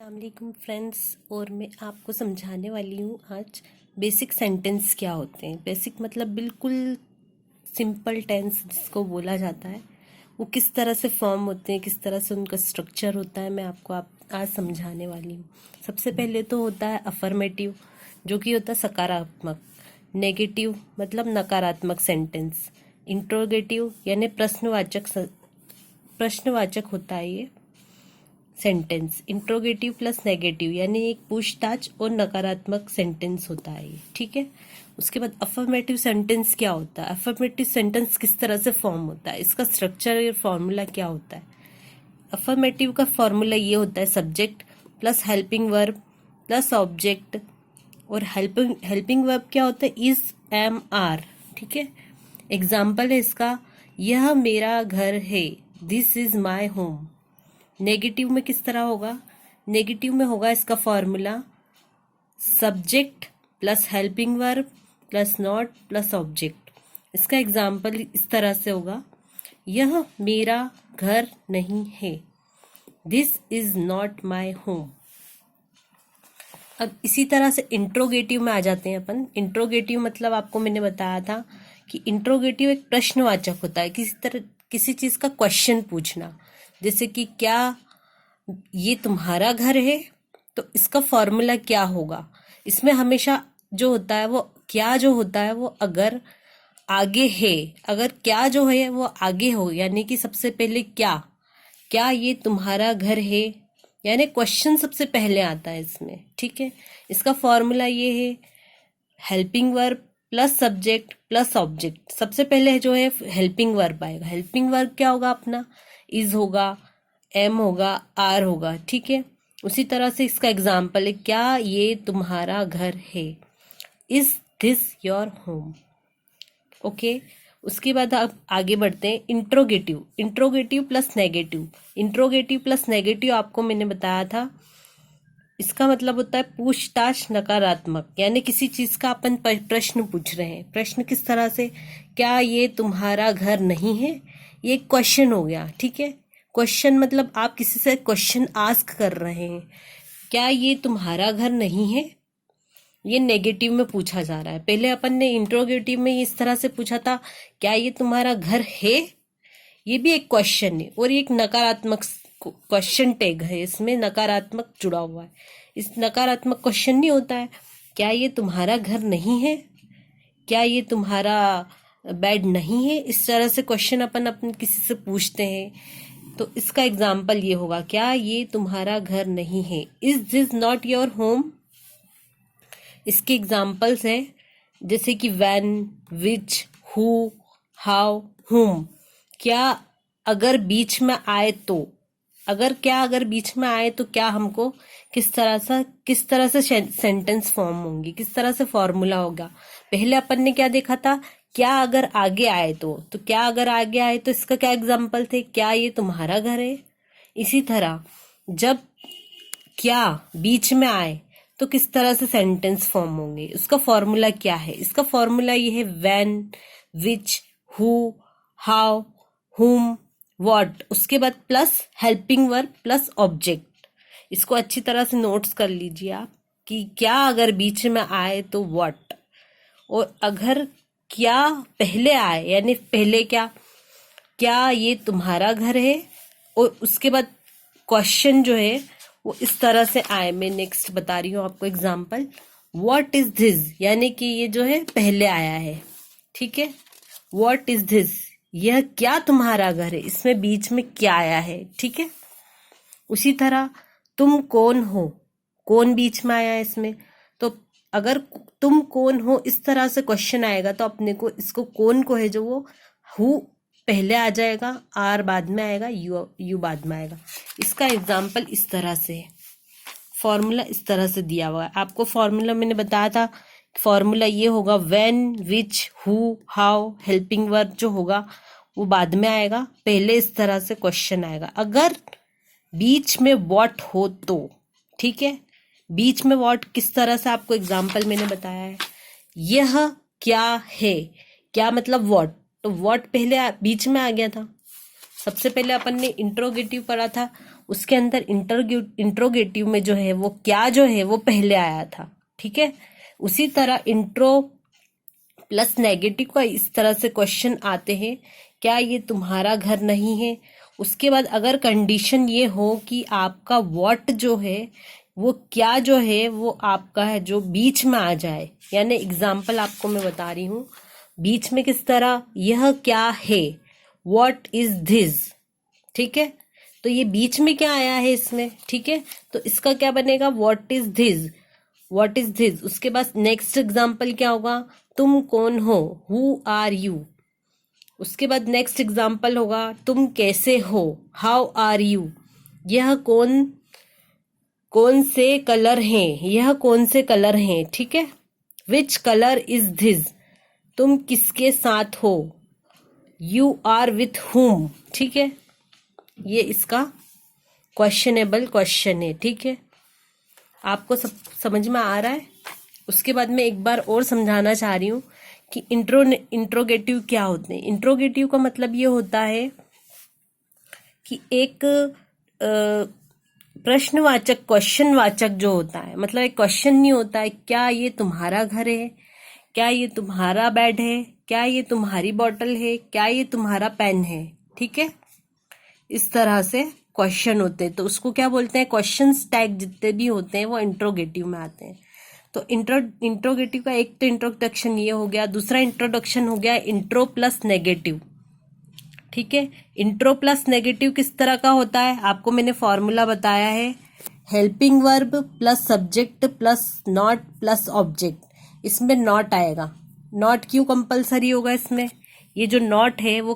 अस्सलामुअलैकुम फ्रेंड्स, और मैं आपको समझाने वाली हूँ आज बेसिक सेंटेंस क्या होते हैं। बेसिक मतलब बिल्कुल सिंपल टेंस जिसको बोला जाता है, वो किस तरह से फॉर्म होते हैं, किस तरह से उनका स्ट्रक्चर होता है, मैं आपको आज समझाने वाली हूँ। सबसे पहले तो होता है अफर्मेटिव, जो कि होता है सकारात्मक। नेगेटिव मतलब नकारात्मक सेंटेंस। इंट्रोगेटिव यानी प्रश्नवाचक होता है ये सेंटेंस। इंट्रोगेटिव प्लस नेगेटिव यानी एक पूछताछ और नकारात्मक सेंटेंस होता है ये, ठीक है। उसके बाद अफर्मेटिव सेंटेंस क्या होता है, अफर्मेटिव सेंटेंस किस तरह से फॉर्म होता है, इसका स्ट्रक्चर और फॉर्मूला क्या होता है। अफर्मेटिव का फॉर्मूला ये होता है subject plus helping verb plus object. और हेल्पिंग वर्ब क्या होता है, इज, एम, आर, ठीक है। एग्जाम्पल है इसका, यह मेरा घर है, this is my home. Negative में किस तरह होगा, नेगेटिव में होगा इसका formula subject plus helping verb plus not plus object. इसका एग्जाम्पल इस तरह से होगा, यह मेरा घर नहीं है, this is not my home. अब इसी तरह से इंट्रोगेटिव में आ जाते हैं अपन। इंट्रोगेटिव मतलब आपको मैंने बताया था कि इंट्रोगेटिव एक प्रश्नवाचक होता है, किसी चीज का क्वेश्चन पूछना। जैसे कि क्या ये तुम्हारा घर है, तो इसका फॉर्मूला क्या होगा। इसमें हमेशा जो होता है वो क्या जो होता है वो अगर आगे है, अगर क्या जो है वो आगे हो, यानी कि सबसे पहले क्या ये तुम्हारा घर है, यानी क्वेश्चन सबसे पहले आता है इसमें, ठीक है। इसका फॉर्मूला ये है helping verb plus subject plus object. सबसे पहले जो है हेल्पिंग वर्ब आएगा। हेल्पिंग वर्ब क्या होगा अपना, इज होगा, एम होगा, आर होगा, ठीक है। उसी तरह से इसका एग्जाम्पल है, क्या ये तुम्हारा घर है, is this your home. Okay, उसके बाद आप आगे बढ़ते हैं interrogative. Interrogative plus negative, interrogative plus negative आपको मैंने बताया था, इसका मतलब होता है पूछताछ नकारात्मक। यानी किसी चीज का अपन प्रश्न पूछ रहे हैं। प्रश्न किस तरह से, क्या ये तुम्हारा घर नहीं है, ये क्वेश्चन हो गया, ठीक है। क्वेश्चन मतलब आप किसी से क्वेश्चन आस्क कर रहे हैं, क्या ये तुम्हारा घर नहीं है, ये नेगेटिव में पूछा जा रहा है। पहले अपन ने इंट्रोगेटिव में इस तरह से पूछा था, क्या ये तुम्हारा घर है, ये भी एक क्वेश्चन है और एक नकारात्मक क्वेश्चन टैग है, इसमें नकारात्मक जुड़ा हुआ है। इस नकारात्मक क्वेश्चन नहीं होता है, क्या ये तुम्हारा घर नहीं है, क्या ये तुम्हारा बेड नहीं है। इस तरह से क्वेश्चन अपन किसी से पूछते हैं, तो इसका एग्जाम्पल ये होगा, क्या ये तुम्हारा घर नहीं है, is this not your home. इसके एग्जाम्पल्स हैं जैसे कि व्हेन, विच, हु, हाउ, हुम। क्या अगर बीच में आए तो, अगर बीच में आए तो क्या हमको किस तरह से सेंटेंस फॉर्म होंगी, किस तरह से फॉर्मूला होगा। पहले अपन ने क्या देखा था, क्या अगर आगे आए तो क्या अगर आगे आए तो इसका क्या एग्जाम्पल थे, क्या ये तुम्हारा घर है। इसी तरह जब क्या बीच में आए तो किस तरह से सेंटेंस फॉर्म होंगे, उसका फॉर्मूला क्या है। इसका फॉर्मूला ये है व्हेन, विच, हु, हाउ, हुम, व्हाट। उसके बाद plus helping verb plus object. इसको अच्छी तरह से नोट्स कर लीजिए आप कि क्या अगर बीच में आए तो व्हाट, और अगर क्या पहले आए यानी पहले क्या ये तुम्हारा घर है, और उसके बाद क्वेश्चन जो है वो इस तरह से आए। मैं नेक्स्ट बता रही हूँ आपको एग्जाम्पल, व्हाट इज दिस, यानी कि ये जो है पहले आया है, ठीक है। व्हाट इज दिस, यह क्या तुम्हारा घर है, इसमें बीच में क्या आया है, ठीक है। उसी तरह तुम कौन हो, कौन बीच में आया है इसमें, तो अगर तुम कौन हो इस तरह से क्वेश्चन आएगा तो अपने को इसको कौन को है जो वो हु पहले आ जाएगा, आर बाद में आएगा, यू बाद में आएगा। इसका एग्जाम्पल इस तरह से, फॉर्मूला इस तरह से दिया हुआ है आपको। फॉर्मूला मैंने बताया था, फॉर्मूला ये होगा when, which, who, how, helping verb जो होगा वो बाद में आएगा, पहले इस तरह से क्वेश्चन आएगा। अगर बीच में व्हाट हो तो, ठीक है। बीच में व्हाट किस तरह से, आपको एग्जाम्पल मैंने बताया है, यह क्या है, क्या मतलब व्हाट, तो व्हाट पहले बीच में आ गया था। सबसे पहले अपन ने इंट्रोगेटिव पढ़ा था, उसके अंदर इंट्रोगेटिव में जो है वो क्या जो है वो पहले आया था, ठीक है। उसी तरह इंट्रो प्लस नेगेटिव का इस तरह से क्वेश्चन आते हैं, क्या ये तुम्हारा घर नहीं है। उसके बाद अगर कंडीशन ये हो कि आपका व्हाट जो है वो क्या जो है वो आपका है जो बीच में आ जाए, यानी एग्जाम्पल आपको मैं बता रही हूँ बीच में किस तरह, यह क्या है, व्हाट इज दिस, ठीक है। तो ये बीच में क्या आया है इसमें, ठीक है। तो इसका क्या बनेगा, what is this, what is this. उसके बाद नेक्स्ट एग्जाम्पल क्या होगा, तुम कौन हो, हु आर यू। उसके बाद नेक्स्ट एग्जाम्पल होगा तुम कैसे हो, हाउ आर यू। यह कौन से कलर हैं, यह कौन से कलर हैं, ठीक है। विच कलर इज दिस, तुम किसके साथ हो, यू आर विथ हुम, ठीक है। ये इसका क्वेश्चनेबल क्वेश्चन है, ठीक है। आपको सब समझ में आ रहा है। उसके बाद मैं एक बार और समझाना चाह रही हूँ कि इंट्रोगेटिव क्या होते हैं। इंट्रोगेटिव का मतलब ये होता है कि एक प्रश्नवाचक क्वेश्चनवाचक जो होता है, मतलब एक क्वेश्चन नहीं होता है, क्या ये तुम्हारा घर है, क्या ये तुम्हारा बेड है, क्या ये तुम्हारी बॉटल है, क्या ये तुम्हारा पेन है, ठीक है। इस तरह से क्वेश्चन होते हैं, तो उसको क्या बोलते हैं, क्वेश्चंस टैग जितने भी होते हैं वो इंट्रोगेटिव में आते हैं। तो इंट्रोगेटिव का एक तो इंट्रोडक्शन ये हो गया, दूसरा इंट्रोडक्शन हो गया इंट्रो प्लस नेगेटिव, ठीक है। इंट्रो प्लस नेगेटिव किस तरह का होता है, आपको मैंने फॉर्मूला बताया है, helping verb plus subject plus not plus object. इसमें नॉट आएगा, नॉट क्यों कंपलसरी होगा इसमें, ये जो नॉट है वो